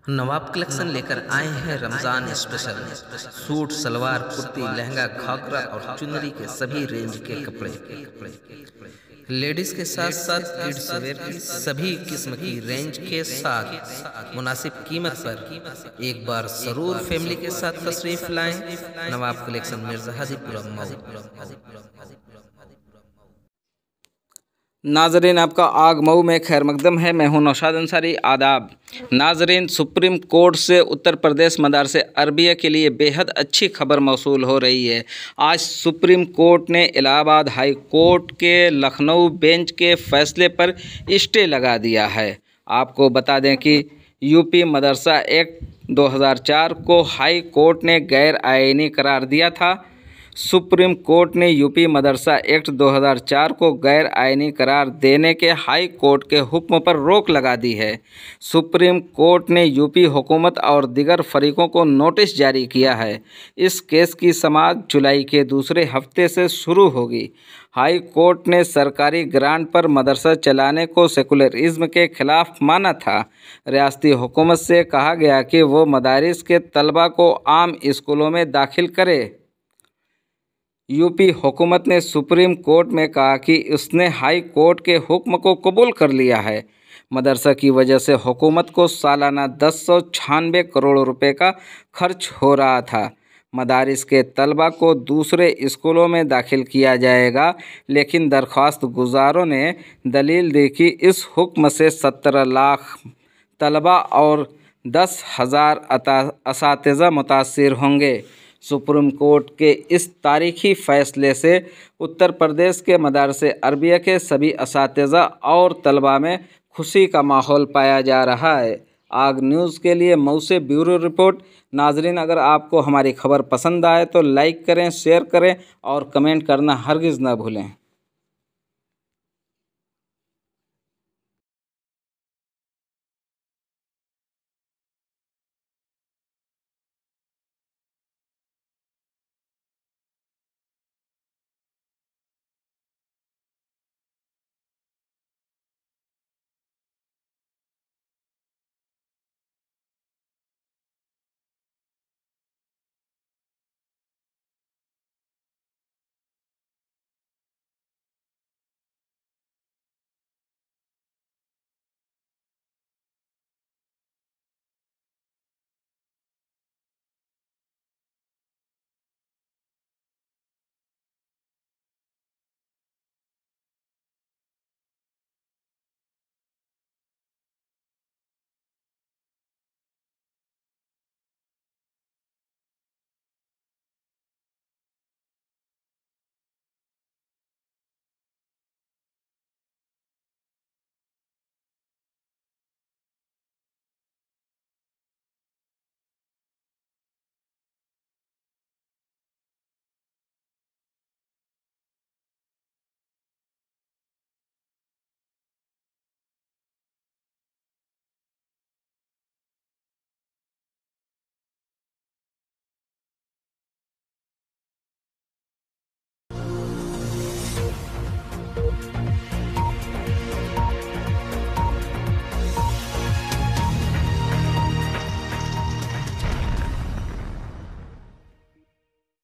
नवाब collection लेकर आए हैं रमज़ान स्पेशल। सूट, सलवार, कुर्ती, लहंगा, घाघरा और चुनरी के सभी रेंज के कपड़े। लेडीज के साथ साथ किड्स वेयर की सभी किस्म की रेंज के साथ मुनासिब कीमत पर एक बार जरूर फैमिली के साथ तशरीफ लाएं। नवाब कलेक्शन मिर्जा हाजीपुरा मऊ। नाजरीन, आपका आग मऊ में खैर मकदम है। मैं हूं नौशाद अंसारी। आदाब नाजरीन, सुप्रीम कोर्ट से उत्तर प्रदेश मदारसे अरबिया के लिए बेहद अच्छी खबर मौसूल हो रही है। आज सुप्रीम कोर्ट ने इलाहाबाद हाई कोर्ट के लखनऊ बेंच के फैसले पर स्टे लगा दिया है। आपको बता दें कि यूपी मदरसा एक्ट 2004 को हाई कोर्ट ने गैर आईनी करार दिया था। सुप्रीम कोर्ट ने यूपी मदरसा एक्ट 2004 को गैर आईनी करार देने के हाई कोर्ट के हुक्म पर रोक लगा दी है। सुप्रीम कोर्ट ने यूपी हुकूमत और दीगर फरीकों को नोटिस जारी किया है। इस केस की समाअत जुलाई के दूसरे हफ्ते से शुरू होगी। हाई कोर्ट ने सरकारी ग्रांट पर मदरसा चलाने को सेकुलरिज्म के खिलाफ माना था। रियासती हुकूमत से कहा गया कि वो मदारिस के तलबा को आम स्कूलों में दाखिल करे। यूपी हुकूमत ने सुप्रीम कोर्ट में कहा कि उसने हाई कोर्ट के हुक्म को कबूल कर लिया है। मदरसा की वजह से हुकूमत को सालाना 1096 करोड़ रुपए का खर्च हो रहा था। मदारिस के तलबा को दूसरे स्कूलों में दाखिल किया जाएगा, लेकिन दरख्वास्त गुजारों ने दलील दी कि इस हुक्म से 17 लाख तलबा और 10,000 असातिज़ा मुतासिर होंगे। सुप्रीम कोर्ट के इस तारीखी फैसले से उत्तर प्रदेश के मदारसे अरबिया के सभी असातिज़ा और तलबा में खुशी का माहौल पाया जा रहा है। आग न्यूज़ के लिए मऊ से ब्यूरो रिपोर्ट। नाजरीन, अगर आपको हमारी खबर पसंद आए तो लाइक करें, शेयर करें और कमेंट करना हरगिज़ न भूलें।